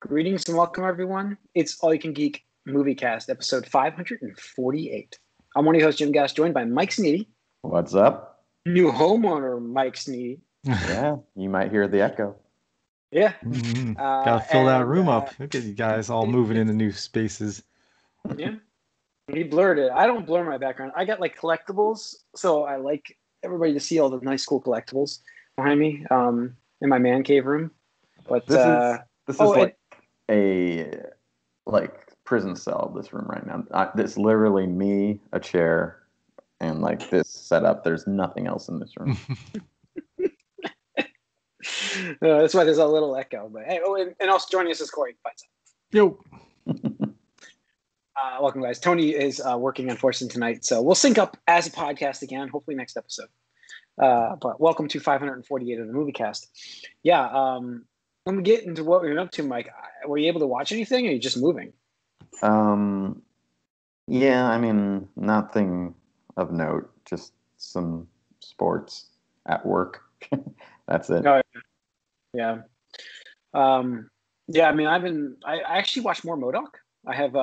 Greetings and welcome, everyone. It's All You Can Geek Movie Cast, episode 548. I'm one of your hosts, Jim Gass, joined by Mike Sneedy. What's up? New homeowner, Mike Sneedy. Yeah, you might hear the echo. Yeah. Gotta fill that room up. Look at you guys all moving into new spaces. Yeah. He blurred it. I don't blur my background. I got like collectibles, so I like everybody to see all the nice, cool collectibles behind me in my man cave room. But this is like a prison cell. This room right now. This literally me, a chair, and like this setup. There's nothing else in this room. That's why there's a little echo. But hey, and also joining us is Corey. Yo. Welcome, guys. Tony is working unfortunately tonight, so we'll sync up as a podcast again, hopefully next episode. But welcome to 548 of the Movie Cast. Yeah. When we get into what we're up to, Mike, were you able to watch anything, or are you just moving? Yeah, I mean, nothing of note. Just some sports at work. That's it. Oh, yeah. Yeah, I mean, I actually watched more MODOK. I have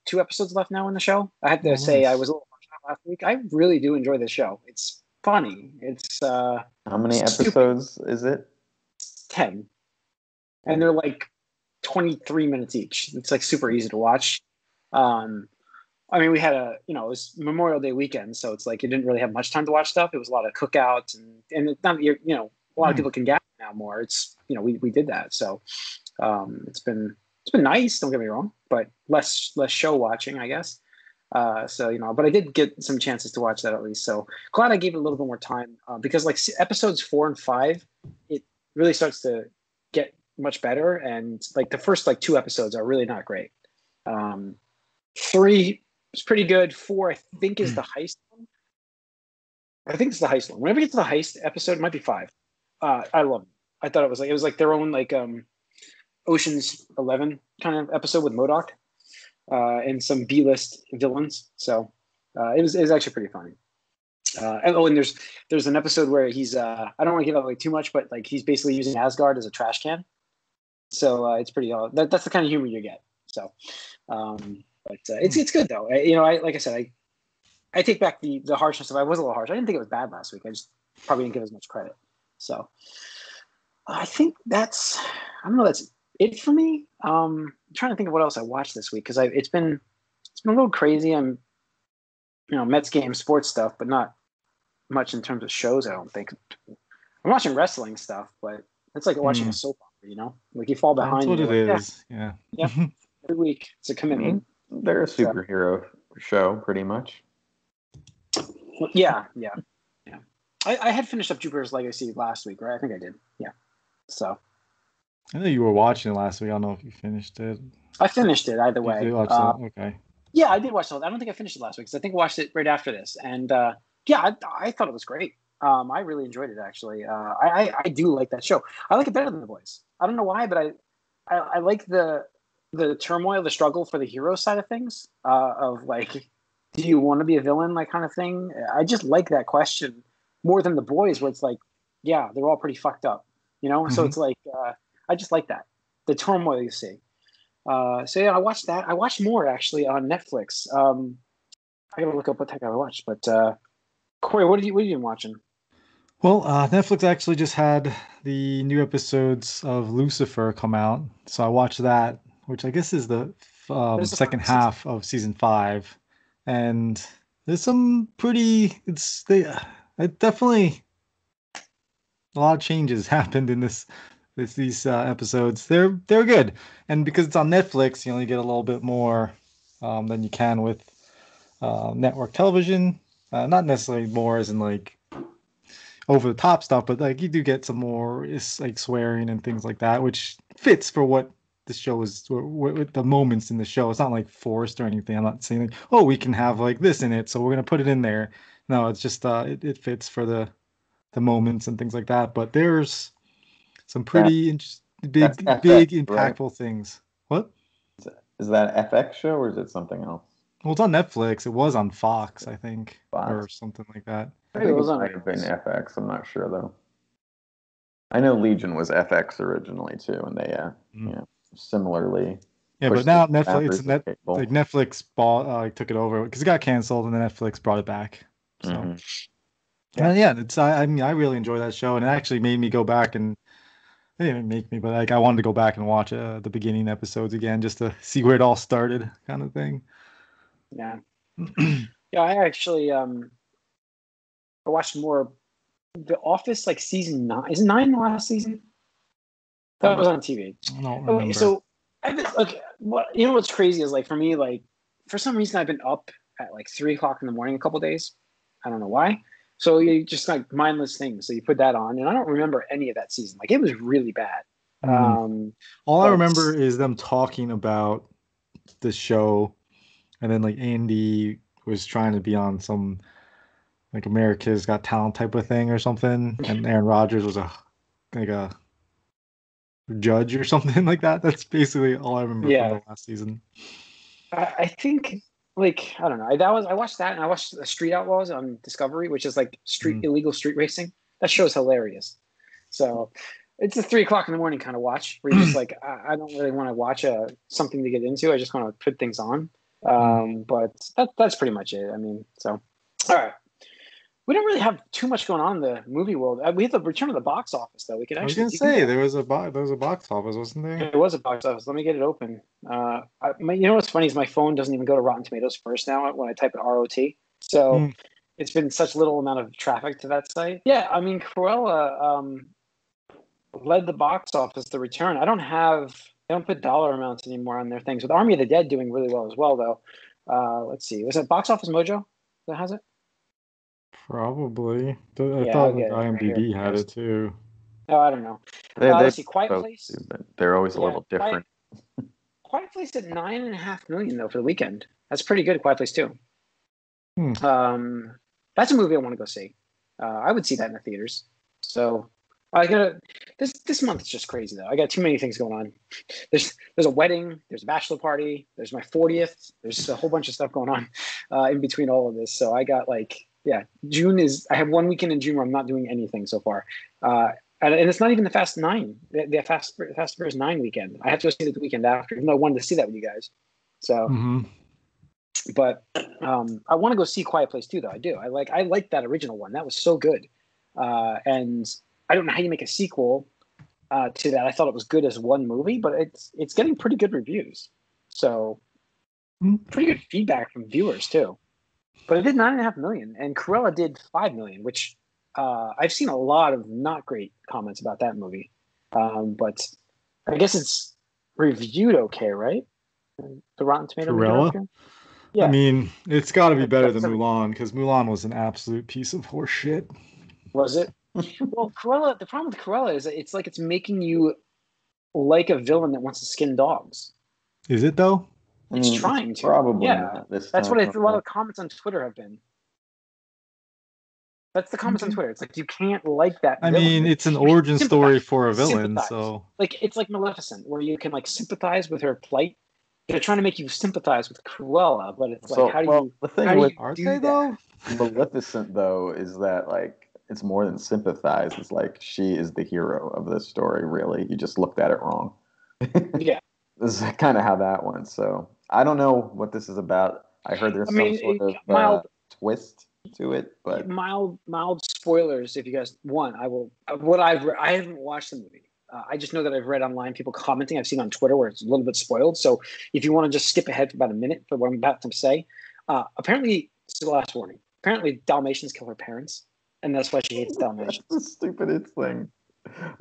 2 episodes left now in the show. I have to say, I was a little frustrated last week. I really do enjoy this show. It's funny. It's how many episodes is it? 10. And they're like 23 minutes each. It's like super easy to watch. I mean, we had it was Memorial Day weekend, so it's like you didn't really have much time to watch stuff. It was a lot of cookouts, and it's not, a lot of people can gather now more. It's, we did that. So it's been nice, don't get me wrong, but less show watching, I guess. So, but I did get some chances to watch that at least. So glad I gave it a little bit more time because like episodes 4 and 5, it really starts to get much better. And like the first 2 episodes are really not great. 3 is pretty good. 4, I think, is the heist one. I think it's the heist one. Whenever we get to the heist episode, it might be 5. I love it. I thought it was like their own Ocean's 11 kind of episode with MODOK and some B-list villains. So it was actually pretty funny. And there's an episode where he's I don't want to give out too much, but he's basically using Asgard as a trash can. So it's pretty that's the kind of humor you get. So but it's good though. I take back the harshness of I was a little harsh. I didn't think it was bad last week. I just probably didn't give as much credit. So I think that's it for me. I'm trying to think of what else I watched this week because it's been a little crazy. I'm Mets game, sports stuff, but not much in terms of shows. I don't think. I'm watching wrestling stuff, but it's like watching a soap opera. Like you fall behind. That's what it is. Yeah. Every week it's a commitment. They're a superhero show, pretty much. Yeah. I had finished up Jupiter's Legacy last week, right? I think I did. Yeah. So. I know you were watching it last week. I don't know if you finished it. I finished it either way. Okay. Yeah, I did watch it. I don't think I finished it last week because I think I watched it right after this. And I thought it was great. I really enjoyed it, actually. I do like that show. I like it better than The Boys. I don't know why, but I like the turmoil, the struggle for the hero side of things. Of do you want to be a villain, kind of thing? I just like that question more than The Boys, where it's yeah, they're all pretty fucked up, So it's I just like that, the turmoil you see. So yeah, I watched that. I watched more actually on Netflix. I gotta look up what the heck I watched. But Corey, what have you been watching? Well, Netflix actually just had the new episodes of Lucifer come out, so I watched that, which I guess is the second half of season 5, and there's some pretty. It definitely a lot of changes happened in these episodes. They're good, and because it's on Netflix, you only get a little bit more than you can with network television. Not necessarily more as in over the top stuff, but you do get some more swearing and things like that, which fits for what the show is with the moments in the show. It's not forced or anything. I'm not saying we can have this in it, so we're gonna put it in there. No, it's just it fits for the moments and things like that. But there's some pretty big, impactful things. What? Is that an FX show or is it something else? Well, it's on Netflix. It was on Fox, I think, or something like that. I think it might have been FX. I'm not sure though. I know Legion was FX originally too, and they similarly. Yeah, but now Netflix, boundaries it's of cable. like Netflix took it over because it got canceled, and then Netflix brought it back. So, Mhm. and yeah, it's I mean I really enjoy that show, and it actually made me go back and it didn't make me, but like I wanted to go back and watch the beginning episodes again just to see where it all started, kind of thing. Yeah. Yeah, I actually I watched more The Office, like season 9. Is it 9 the last season? That was on TV. I don't Okay, remember. so I've been like, what you know what's crazy is like for me, like for some reason I've been up at like 3 o'clock in the morning a couple days. I don't know why. So you just like mindless things. So you put that on, and I don't remember any of that season. Like it was really bad. All I but- remember is them talking about the show, and then like Andy was trying to be on some like America's Got Talent type of thing or something, and Aaron Rodgers was a judge or something like that. That's basically all I remember from the last season. I think like I don't know. I watched that, and I watched Street Outlaws on Discovery, which is like illegal street racing. That show's hilarious. So it's a 3 o'clock in the morning kind of watch where you're just like, I don't really want to watch something to get into. I just want to put things on. But that's pretty much it. I mean, so all right. We don't really have too much going on in the movie world. We have the return of the box office, though. We could actually. I was gonna say there was a box office, wasn't there? There was a box office. Let me get it open. You know what's funny is my phone doesn't even go to Rotten Tomatoes first now when I type in ROT. So it's been such little amount of traffic to that site. Yeah, I mean, Cruella led the box office. The return. They don't put dollar amounts anymore on their things. With Army of the Dead doing really well as well, though. Let's see. Was it Box Office Mojo that has it? Probably. I thought like IMDb had it too. No, I don't know. Let's see. Quiet Place. But they're always a little different. Quiet Place at $9.5 million though for the weekend. That's pretty good. Quiet Place 2. That's a movie I want to go see. I would see that in the theaters. So I gotta. This month is just crazy though. I got too many things going on. There's a wedding. There's a bachelor party. There's my 40th. There's a whole bunch of stuff going on in between all of this. So I got like. Yeah, I have 1 weekend in June where I'm not doing anything so far. And it's not even the Fast 9, the Fast and Furious 9 weekend. I have to go see it the weekend after, even though I wanted to see that with you guys. So, but I want to go see Quiet Place 2, though. I do. I like that original one. That was so good. And I don't know how you make a sequel to that. I thought it was good as one movie, but it's getting pretty good reviews. So, pretty good feedback from viewers, too. But it did $9.5 million, and Cruella did $5 million, which I've seen a lot of not great comments about that movie. But I guess it's reviewed okay, right? The Rotten Tomatoes. Cruella? Yeah. I mean, it's got to be better than Mulan, because Mulan was an absolute piece of horse shit. Was it? Well, Cruella. The problem with Cruella is that it's like it's making you like a villain that wants to skin dogs. Is it though? It's trying to. Probably. Yeah. That's what a lot of comments on Twitter have been. That's the comments on Twitter. It's like you can't like that. I mean, it's an origin story for a villain, so like it's like Maleficent, where you can like sympathize with her plight. They're trying to make you sympathize with Cruella, but it's like how do you? The thing with are they though? Maleficent though is that like it's more than sympathize. It's like she is the hero of this story. Really, you just looked at it wrong. Yeah, this is kind of how that went. So I don't know what this is about. I heard there's some sort of mild twist to it, but mild spoilers. If you guys want, I will. I haven't watched the movie. I just know that I've read online people commenting. I've seen on Twitter where it's a little bit spoiled. So if you want to just skip ahead for about a minute for what I'm about to say, apparently it's the last warning. Apparently Dalmatians kill her parents, and that's why she hates Dalmatians. That's the stupidest thing.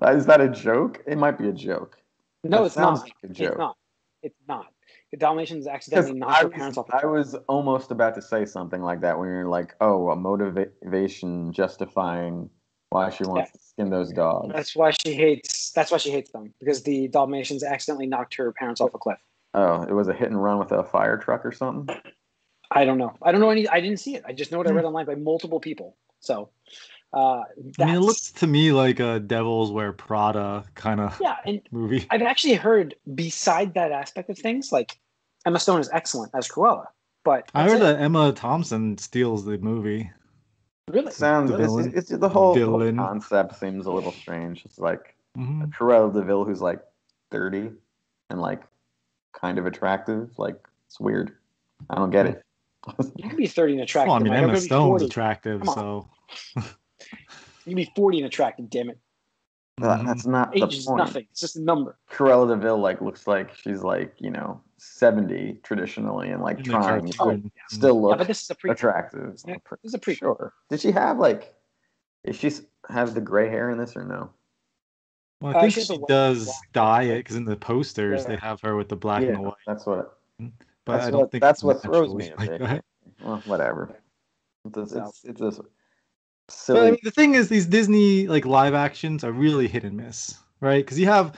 Is that a joke? It might be a joke. No, it's not. Like a joke. It's not. The Dalmatians accidentally knocked her parents off. I was almost about to say something like that when you're like, "Oh, a motivation justifying why she wants to skin those dogs." That's why she hates them, because the Dalmatians accidentally knocked her parents off a cliff. Oh, it was a hit and run with a fire truck or something? I don't know. I didn't see it. I just know what I read online by multiple people. So, I mean, it looks to me like a Devils Wear Prada kind of movie. I've actually heard, beside that aspect of things, like Emma Stone is excellent as Cruella, but I heard that Emma Thompson steals the movie. Really? The whole concept seems a little strange. It's like Cruella de Vil who's like 30. and like kind of attractive. Like it's weird. I don't get it. You can be 30 and attractive. Well, I mean, Mike. Emma Stone's 40. attractive, so. You can be 40 and attractive. Damn it. That's not Age the is point. nothing. It's just a number. Cruella de Vil looks like she's 70 traditionally and In the trying to cartoon. still look but this is a prequel. attractive. This is a prequel. Sure. Did she have Does she have the gray hair in this or no? Well, I think she does dye it because in the posters they have her with the black and the white. That's what. But I don't think that's what throws me. Well, whatever. It's just silly. But, I mean, the thing is, these Disney live actions are really hit and miss, right? Because you have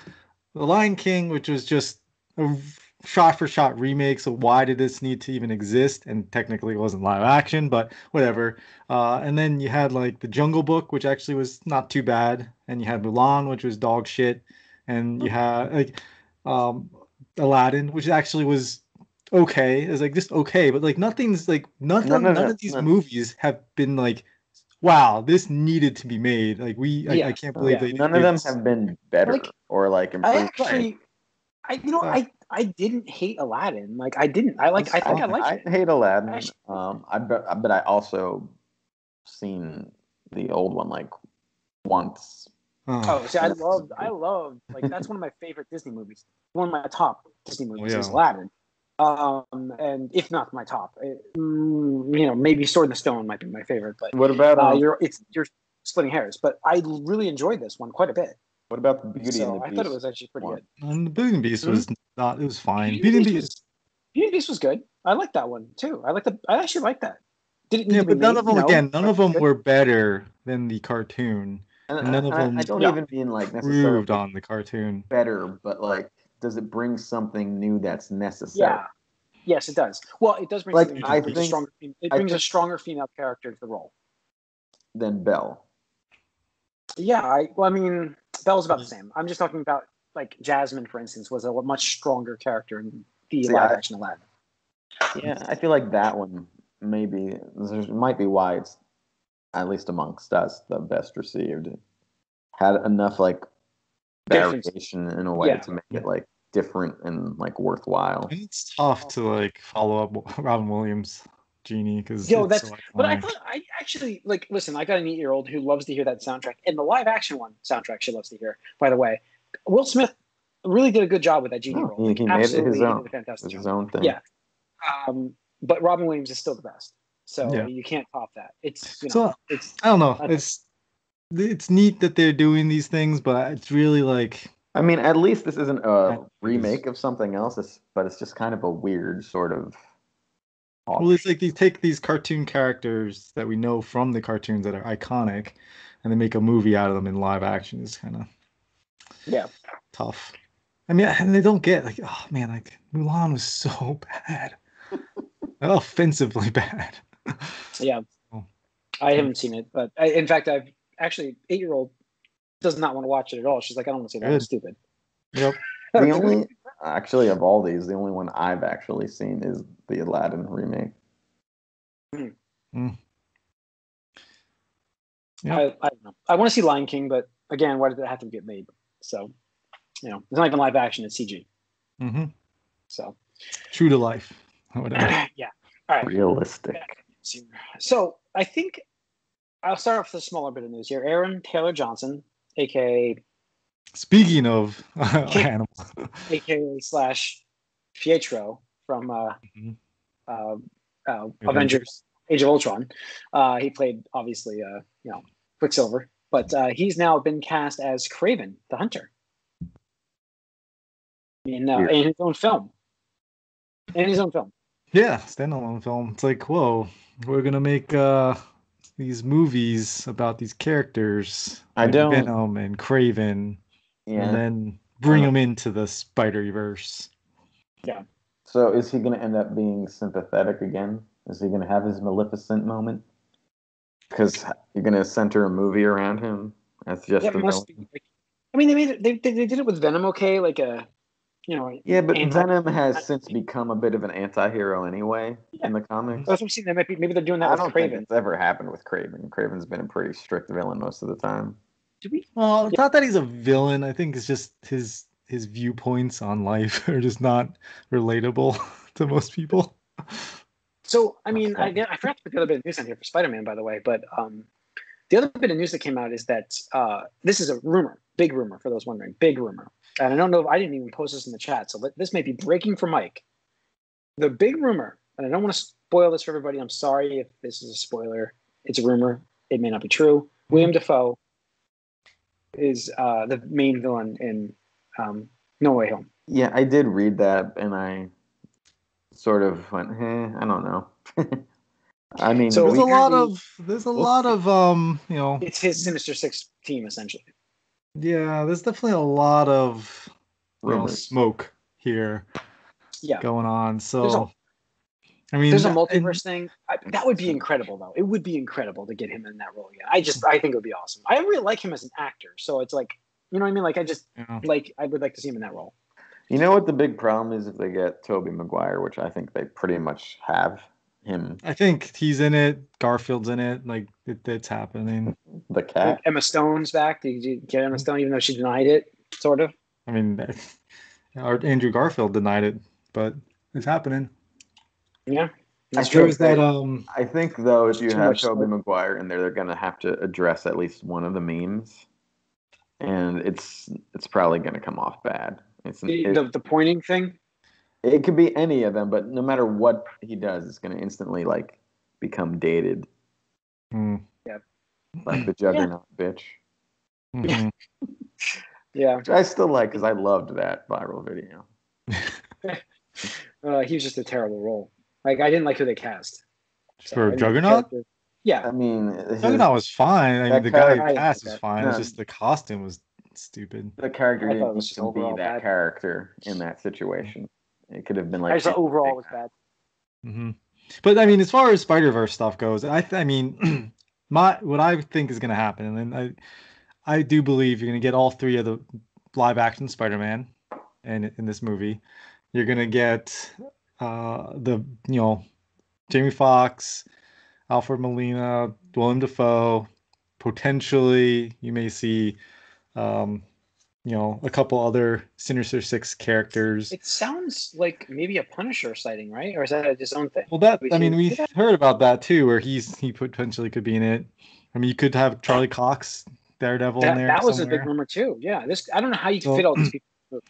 The Lion King, which was just a shot-for-shot remake. So why did this need to even exist? And technically, it wasn't live action, but whatever. And then you had The Jungle Book, which actually was not too bad, and you had Mulan, which was dog shit, and you had Aladdin, which actually was okay. It was just okay, but nothing's none of these movies have been wow, this needed to be made. I can't believe they none of them have been better or improved. I didn't hate Aladdin. I didn't. I liked it. I hate Aladdin. But I also seen the old one once. See, I loved that's one of my favorite Disney movies. One of my top Disney movies is Aladdin. And if not my top, maybe Sword in the Stone might be my favorite. But what about you're splitting hairs? But I really enjoyed this one quite a bit. What about the Beauty and the Beast? I thought it was actually pretty good. And the Beauty and the Beast was not. It was fine. Beauty and the Beast was good. I liked that one too. I actually liked that. But none of them none of them were better than the cartoon. And none of them. I don't even mean necessarily on the cartoon. Better, but does it bring something new that's necessary? Yeah. Yes, it does. Well, it does bring something new. It brings a stronger female character to the role. Than Belle. Yeah, Belle's about the same. I'm just talking about Jasmine, for instance, was a much stronger character in the live action Aladdin. Yeah, I feel like that one might be why it's, at least amongst us, the best received. It had enough variation in a way to make it different and worthwhile. It's tough to follow up Robin Williams Genie because but I thought I actually listen, I got an 8-year-old who loves to hear that soundtrack, and the live action one soundtrack she loves to hear, by the way. Will Smith really did a good job with that Genie role. He made it his own. His own thing. Yeah. But Robin Williams is still the best. So you can't top that. It's I don't know. It's neat that they're doing these things, but it's really at least this isn't a remake of something else, but it's just kind of a weird sort of. Well, it's they take these cartoon characters that we know from the cartoons that are iconic, and they make a movie out of them in live action. It's kind of tough. And they don't get Mulan was so bad, offensively bad. Yeah, I haven't seen it, but in fact, I've actually 8-year-old does not want to watch it at all. She's like, I don't want to see that. It's stupid. Yep. The only, of all these, the only one I've actually seen is the Aladdin remake. Yeah. I don't know. I want to see Lion King, but again, why did it have to get made? So, it's not even live action; it's CG. Mm-hmm. So, true to life. Whatever. Yeah. All right. Realistic. So, I think I'll start off with a smaller bit of news here. Aaron Taylor Johnson, aka. Speaking of animals, aka / Pietro from Avengers: Age of Ultron. He played obviously, Quicksilver, but he's now been cast as Kraven the Hunter in his own film. Yeah, standalone film. It's whoa, we're gonna make these movies about these characters, Venom and Kraven. Yeah. And then bring him into the Spider-Verse. Yeah. So is he going to end up being sympathetic again? Is he going to have his Maleficent moment? Because you're going to center a movie around him as just a villain? They did it with Venom, okay? Yeah, but Venom has since become a bit of an anti-hero anyway in the comics. That's what I'm saying. Maybe they're doing that with Kraven. I don't think it's ever happened with Kraven. Kraven's been a pretty strict villain most of the time. Well, it's not that he's a villain. I think it's just his his viewpoints on life are just not relatable to most people. So, I mean, I forgot to put the other bit of news on here for Spider-Man, by the way, but the other bit of news that came out is that this is a rumor, big rumor for those wondering, big rumor. And I don't know if I didn't even post this in the chat, so this may be breaking for Mike. The big rumor, and I don't want to spoil this for everybody. I'm sorry if this is a spoiler. It's a rumor. It may not be true. William Dafoe is the main villain in No Way Home. Yeah, I did read that, and I sort of went, I don't know. I mean, So there's a lot of you know, it's his Sinister Six team essentially. Yeah, there's definitely a lot of smoke here going on. So I mean, there's a multiverse thing. That would be incredible, though. It would be incredible to get him in that role again. I think it would be awesome. I really like him as an actor, so it's like, you know what I mean? Like, I would like to see him in that role. You know what the big problem is if they get Tobey Maguire, which I think they pretty much have him. I think he's in it. Garfield's in it. Like, it's happening. The cat. Like Emma Stone's back. Did you get Emma Stone, even though she denied it, sort of? I mean, Andrew Garfield denied it, but it's happening. Yeah. I think though, if you have Tobey Maguire in there, they're gonna have to address at least one of the memes, and it's probably gonna come off bad. The pointing thing. It could be any of them, but no matter what he does, it's gonna instantly like become dated. Yeah. Like the Juggernaut bitch. Mm-hmm. Yeah. Which I still like because I loved that viral video. He was just a terrible role. Like, I didn't like who they cast. For Juggernaut? Yeah. I mean, Juggernaut was fine. I mean, the guy who cast was fine. It's just the costume was stupid. The character didn't even be that character in that situation. It could have been like. I just thought overall it was bad. Mm-hmm. But I mean, as far as Spider-Verse stuff goes, I mean, what I think is going to happen, and I do believe you're going to get all three of the live-action Spider-Man in this movie. You're going to get Jamie Foxx, Alfred Molina, Willem Dafoe. Potentially, you may see, a couple other Sinister Six characters. It sounds like maybe a Punisher sighting, right? Or is that his own thing? Well, we've heard about that too, where he potentially could be in it. I mean, you could have Charlie Cox, Daredevil in there. That was a big rumor too. Yeah, I don't know how you can fit all these people.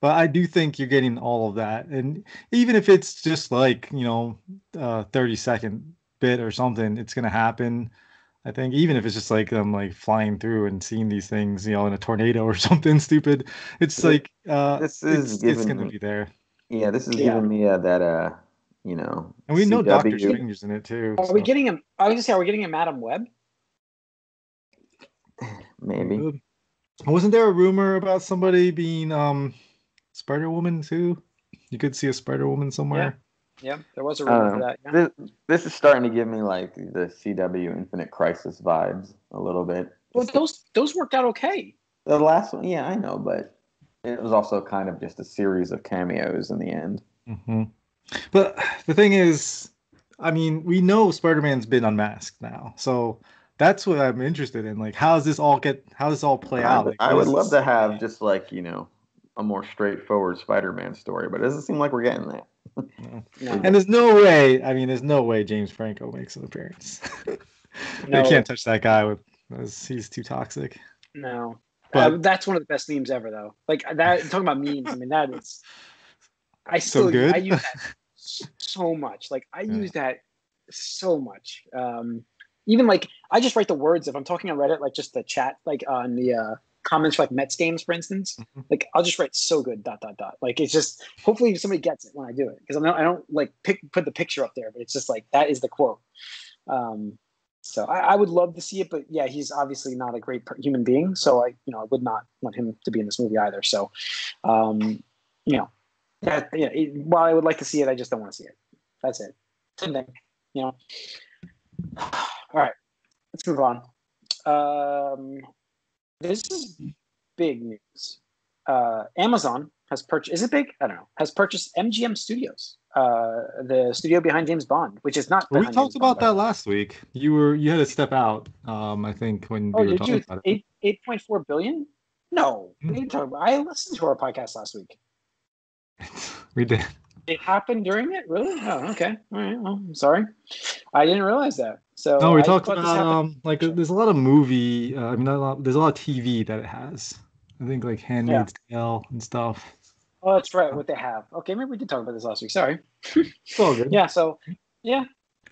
But I do think you're getting all of that, and even if it's just like 30-second bit or something, it's gonna happen. I think even if it's just like them like flying through and seeing these things, in a tornado or something stupid, it's like it's gonna be there. Yeah, this is giving me that And we know Doctor Strange in it too. Are we getting him? I was gonna say, are we getting a Madam Web? Maybe. Wasn't there a rumor about somebody being Spider-Woman too? You could see a Spider-Woman somewhere. Yeah, there was a rumor for that. Yeah. This is starting to give me like the CW Infinite Crisis vibes a little bit. Well, those worked out okay. The last one, yeah, I know, but it was also kind of just a series of cameos in the end. Mm-hmm. But the thing is, I mean, we know Spider-Man's been unmasked now, so that's what I'm interested in. Like, how does this all play out? Like, I would love to have just like a more straightforward Spider-Man story, but it doesn't seem like we're getting that. No. And there's no way James Franco makes an appearance. They can't touch that guy he's too toxic. No, but that's one of the best memes ever, though. Like that, talking about memes. I mean, that is. I use that so much. Like I use that so much. Even like I just write the words if I'm talking on Reddit, like just the chat, like on the comments for like Mets games, for instance. Like I'll just write so good ... Like it's just hopefully somebody gets it when I do it because I don't like put the picture up there, but it's just like that is the quote. So I would love to see it, but yeah, he's obviously not a great human being, so I would not want him to be in this movie either. So, while I would like to see it, I just don't want to see it. That's it. Same thing, All right, let's move on. This is big news. Amazon has purchased. Is it big? I don't know. Has purchased MGM Studios, the studio behind James Bond, which is not. We talked about that last week. You had to step out. I think when we were talking about it. 8.4 billion. No, we didn't talk about. I listened to our podcast last week. We did. It happened during it, really? Oh, okay. All right. Well, I'm sorry, I didn't realize that. So No, we I talked thought this about happened. like there's a lot of movie. I mean, not a lot, there's a lot of TV that it has. I think like Yeah. Handmaid's Tale and stuff. Oh, that's right. What they have. Okay, maybe we did talk about this last week. Sorry. It's all good. Yeah. So, yeah.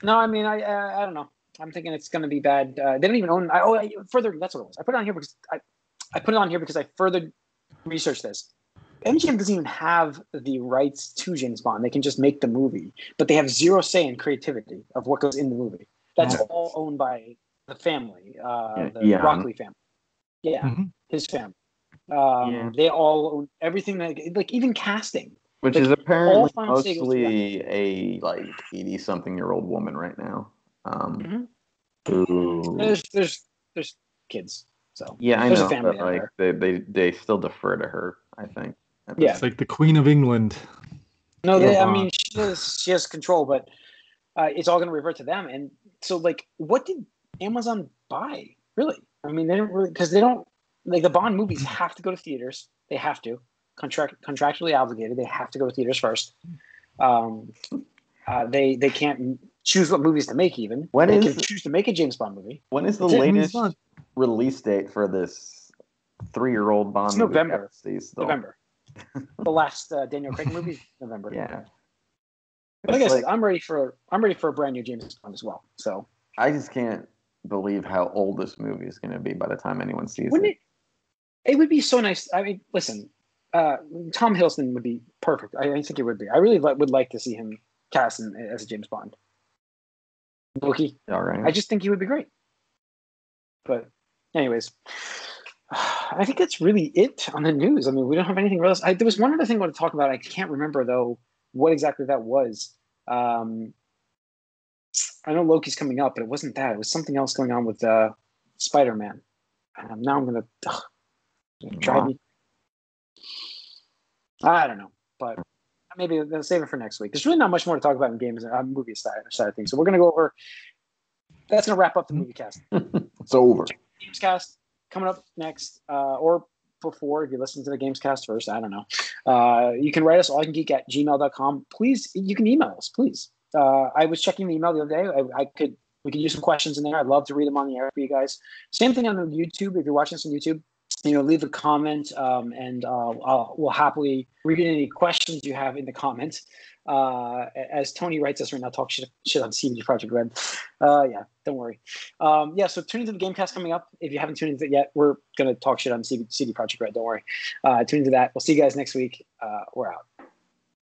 No, I mean, I don't know. I'm thinking it's going to be bad. They don't even own. Further. That's what it was. I put it on here because I put it on here because I further researched this. MGM doesn't even have the rights to James Bond. They can just make the movie, but they have zero say in creativity of what goes in the movie. That's all owned by the family, the Broccoli family. Yeah, his family. They all own everything. Like even casting, which like, is apparently final say goes to them. mostly a like 80-something-year-old woman right now. Who There's kids. So yeah, I there's know, a family but out like there. they still defer to her, I think. Yeah. It's like the Queen of England. No, Yeah. I mean she has control, but it's all going to revert to them. And so, like, what did Amazon buy? Really? I mean, they didn't really, because they don't, like, the Bond movies have to go to theaters. They have to contractually obligated. They have to go to theaters first. They can't choose what movies to make. Even they can choose to make a James Bond movie. When is the latest release date for this 3-year-old Bond movie? November. November. The last Daniel Craig movie, November. Yeah. But like I said, I'm ready for a brand new James Bond as well. So I just can't believe how old this movie is going to be by the time anyone sees it. It would be so nice. I mean, listen, Tom Hiddleston would be perfect. I think it would be. I really would like to see him cast as a James Bond. Loki. All right. I just think he would be great. But anyways, I think that's really it on the news. I mean, we don't have anything else. There was one other thing I want to talk about. I can't remember, though, what exactly that was. I know Loki's coming up, but it wasn't that. It was something else going on with Spider-Man. Now I'm going to try me. I don't know, but maybe they'll save it for next week. There's really not much more to talk about in games and movie side of things. So we're going to go over. That's going to wrap up the movie cast. It's over. Games cast coming up next, or before, if you listen to the games cast first, I don't know. You can write us allycangeek@gmail.com. Please, you can email us, please. I was checking the email the other day. We could use some questions in there. I'd love to read them on the air for you guys. Same thing on YouTube. If you're watching this on YouTube, leave a comment, and we'll happily read any questions you have in the comments. As Tony writes us right now, talk shit on CD Projekt Red. Yeah, don't worry. So tune into the Gamecast coming up. If you haven't tuned into it yet, we're going to talk shit on CD Projekt Red. Don't worry. Tune into that. We'll see you guys next week. We're out.